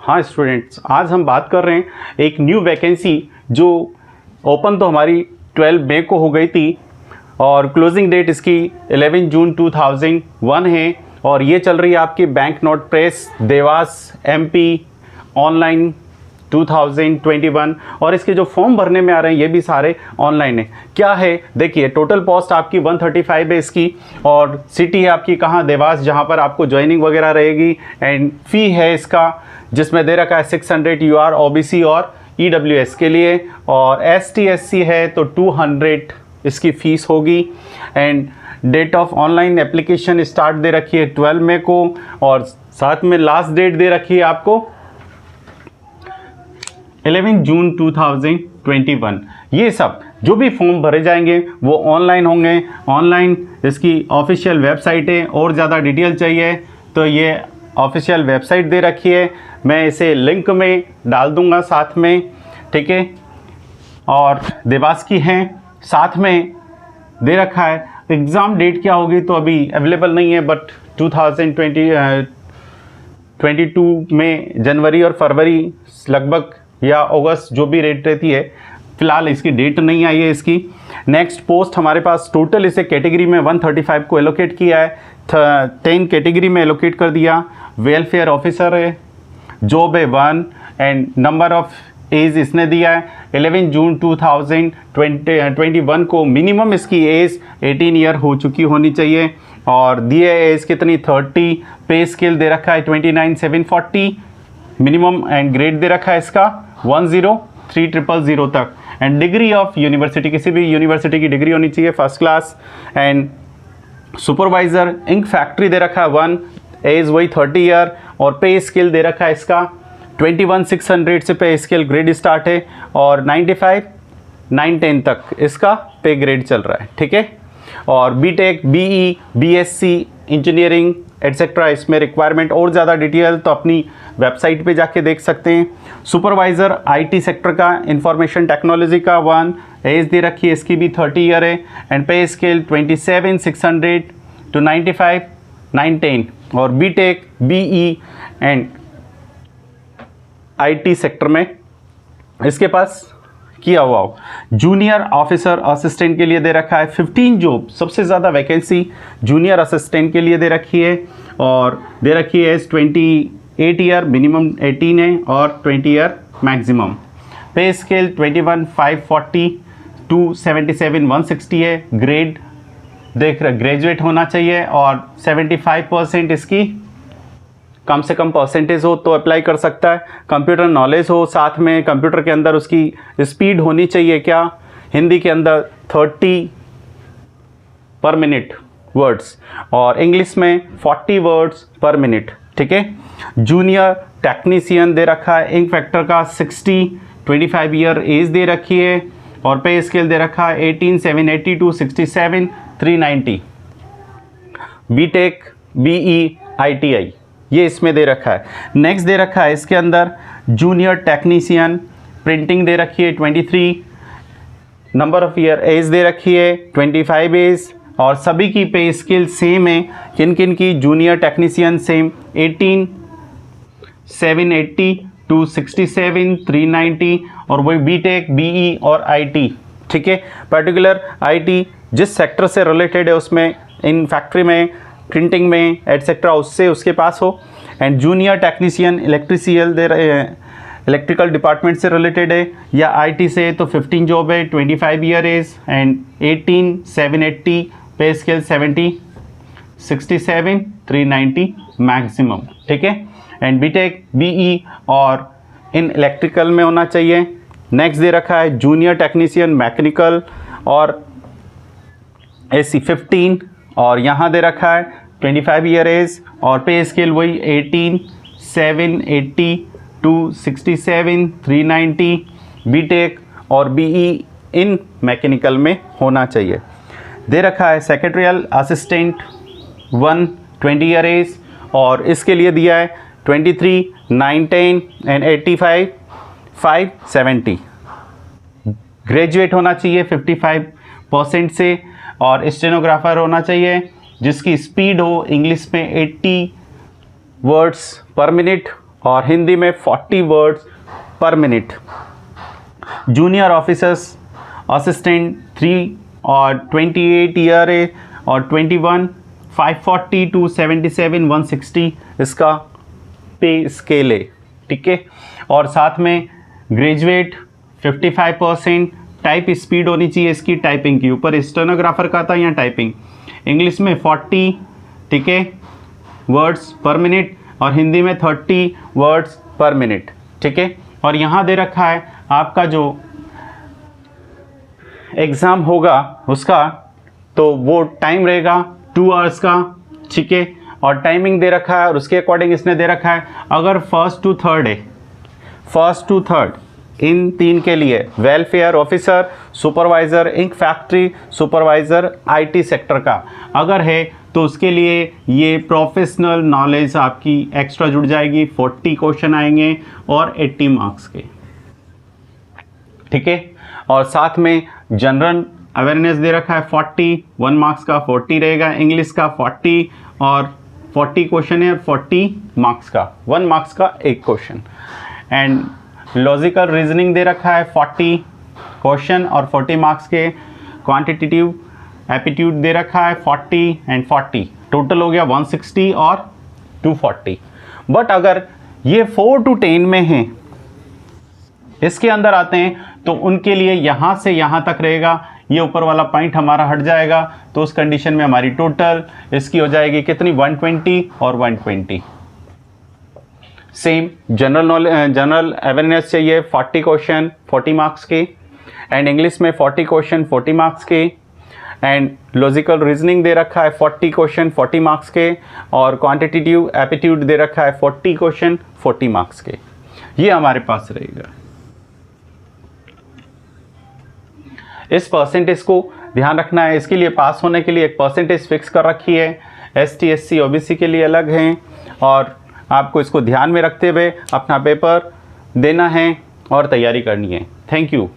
हाँ स्टूडेंट्स, आज हम बात कर रहे हैं एक न्यू वैकेंसी जो ओपन तो हमारी 12 मई को हो गई थी और क्लोजिंग डेट इसकी 11 जून 2001 है और ये चल रही है आपकी bank note press Dewas MP online 2021 और इसके जो फॉर्म भरने में आ रहे हैं ये भी सारे ऑनलाइन है। क्या है देखिए, टोटल पोस्ट आपकी 135 है इसकी और सिटी है आपकी कहाँ, देवास, जहाँ पर आपको ज्वाइनिंग वगैरह रहेगी। एंड फी है इसका जिसमें दे रखा है 600 UR OBC और EWS के लिए और ST SC है तो 200 इसकी फ़ीस होगी। And date of online application start दे रखी है 12 मई को और साथ में लास्ट डेट दे रखी है आपको 11 जून 2021। ये सब जो भी फॉर्म भरे जाएंगे वो ऑनलाइन होंगे। ऑनलाइन इसकी ऑफिशियल वेबसाइट है और ज़्यादा डिटेल चाहिए तो ये ऑफिशियल वेबसाइट दे रखी है, मैं इसे लिंक में डाल दूंगा साथ में, ठीक है। और देवास की हैं, साथ में दे रखा है एग्ज़ाम डेट क्या होगी तो अभी अवेलेबल नहीं है, बट 2022 में जनवरी और फरवरी लगभग या अगस्त जो भी डेट रहती है, फिलहाल इसकी डेट नहीं आई है इसकी। नेक्स्ट पोस्ट हमारे पास टोटल इसे कैटेगरी में 135 को एलोकेट किया है, 10 कैटेगरी में एलोकेट कर दिया। वेलफेयर ऑफिसर है, जॉब है 1 एंड नंबर ऑफ एज इसने दिया है 11 जून 2021 को मिनिमम इसकी एज 18 ईयर हो चुकी होनी चाहिए और दिए एज कितनी 30। पे स्केल दे रखा है 29,740 मिनिमम एंड ग्रेड दे रखा है इसका 103,000 तक। एंड डिग्री ऑफ यूनिवर्सिटी, किसी भी यूनिवर्सिटी की डिग्री होनी चाहिए first class. And supervisor ink factory दे रखा है 1, एज वही 30 ईयर और पे स्केल दे रखा है इसका 21,600 से पे स्केल ग्रेड स्टार्ट है और 95, 910 तक इसका पे ग्रेड चल रहा है, ठीक है। और BTech, BE, BSc engineering etcetera इसमें रिक्वायरमेंट और ज़्यादा डिटेल तो अपनी वेबसाइट पे जाके देख सकते हैं। सुपरवाइज़र IT सेक्टर का, इंफॉर्मेशन टेक्नोलॉजी का 1, एज दे रखी है इसकी भी 30 ईयर है एंड पे स्केल 27,600 to 95, 910 और BTech, BE and IT sector में इसके पास किया हुआ हो। जूनियर ऑफिसर असिस्टेंट के लिए दे रखा है 15 जॉब, सबसे ज़्यादा वैकेंसी जूनियर असिस्टेंट के लिए दे रखी है और दे रखी है 28 ईयर, मिनिमम 18 है और 20 ईयर मैक्सिमम। पे स्केल 21,540 to 77,160 है। ग्रेड देख रहे ग्रेजुएट होना चाहिए और 75% इसकी कम से कम परसेंटेज हो तो अप्लाई कर सकता है। कंप्यूटर नॉलेज हो, साथ में कंप्यूटर के अंदर उसकी स्पीड होनी चाहिए क्या, हिंदी के अंदर 30 पर मिनट वर्ड्स और इंग्लिश में 40 वर्ड्स पर मिनट, ठीक है। जूनियर टेक्नीशियन दे रखा है इंक फैक्टर का 60, 25 ईयर एज दे रखी है और पे स्केल दे रखा है 18,780 to 67,390। बीटेक, BE, ITI ये इसमें दे रखा है। नेक्स्ट दे रखा है इसके अंदर जूनियर टेक्नीशियन प्रिंटिंग दे रखी है 23, नंबर ऑफ ईयर एज दे रखी है 25 एज और सभी की पे स्केल सेम है। किन किन की, जूनियर टेक्नीशियन सेम 18,780 to 67,390 और वही बीटेक, BE और IT, ठीक है। पर्टिकुलर IT जिस सेक्टर से रिलेटेड है उसमें, इन फैक्ट्री में, प्रिंटिंग में एटसेट्रा, उससे उसके पास हो। एंड जूनियर टेक्नीशियन इलेक्ट्रिशियल दे रहे हैं, इलेक्ट्रिकल डिपार्टमेंट से रिलेटेड है या IT से तो 15 जॉब है, 25 ईयर एज एंड 18,780 पे स्केल 70, 67,390 मैक्सिमम, ठीक है। एंड बीटेक, BE और इन इलेक्ट्रिकल में होना चाहिए। नेक्स्ट दे रखा है जूनियर टेक्नीशियन मैकेनिकल और AC 15 और यहाँ दे रखा है 25 ईयर एज और पे स्केल वही 18,780 to 67,390। बीटेक और BE इन मैकेनिकल में होना चाहिए। दे रखा है सेक्रेटरियल असिस्टेंट 1, 20 ईयर एज और इसके लिए दिया है 23, 910 एंड 85, 570। ग्रेजुएट होना चाहिए 55% से और स्टेनोग्राफर होना चाहिए जिसकी स्पीड हो इंग्लिश में 80 वर्ड्स पर मिनट और हिंदी में 40 वर्ड्स पर मिनट। जूनियर ऑफिसर्स असिस्टेंट 3 और 28 ईयर है और 21 540 टू 77 160 इसका पे स्केल है, ठीक है। और साथ में ग्रेजुएट 55%, टाइप स्पीड होनी चाहिए इसकी टाइपिंग की, ऊपर स्टेनोग्राफर का था यहाँ टाइपिंग। इंग्लिश में 40, ठीक है, वर्ड्स पर मिनट और हिंदी में 30 वर्ड्स पर मिनट, ठीक है। और यहाँ दे रखा है आपका जो एग्ज़ाम होगा उसका, तो वो टाइम रहेगा 2 आवर्स का, ठीक है। और टाइमिंग दे रखा है और उसके अकॉर्डिंग इसने दे रखा है अगर फर्स्ट टू थर्ड है, फर्स्ट टू थर्ड इन 3 के लिए welfare officer, supervisor, ink factory supervisor, IT sector का अगर है तो उसके लिए ये प्रोफेशनल नॉलेज आपकी एक्स्ट्रा जुड़ जाएगी। 40 क्वेश्चन आएंगे और 80 मार्क्स के, ठीक है। और साथ में जनरल अवेयरनेस दे रखा है 41 मार्क्स का, 40 रहेगा। इंग्लिश का 40 और 40 क्वेश्चन है और 40 मार्क्स का, 1 मार्क्स का एक क्वेश्चन। एंड लॉजिकल रीजनिंग दे रखा है 40 क्वेश्चन और 40 मार्क्स के। क्वांटिटेटिव एप्टीट्यूड दे रखा है 40 एंड 40, टोटल हो गया 160 और 240। बट अगर ये 4 to 10 में हैं, इसके अंदर आते हैं तो उनके लिए यहाँ से यहाँ तक रहेगा, ये ऊपर वाला पॉइंट हमारा हट जाएगा। तो उस कंडीशन में हमारी टोटल इसकी हो जाएगी कितनी, 120 और 120। सेम जनरल अवेयरनेस चाहिए 40 क्वेश्चन 40 मार्क्स के, एंड इंग्लिश में 40 क्वेश्चन 40 मार्क्स के, एंड लॉजिकल रीजनिंग दे रखा है 40 क्वेश्चन 40 मार्क्स के, और क्वांटिटेटिव एप्टीट्यूड दे रखा है 40 क्वेश्चन 40 मार्क्स के। ये हमारे पास रहेगा। इस परसेंटेज को ध्यान रखना है, इसके लिए पास होने के लिए एक परसेंटेज फिक्स कर रखी है। ST SC OBC के लिए अलग हैं, और आपको इसको ध्यान में रखते हुए अपना पेपर देना है और तैयारी करनी है। Thank you.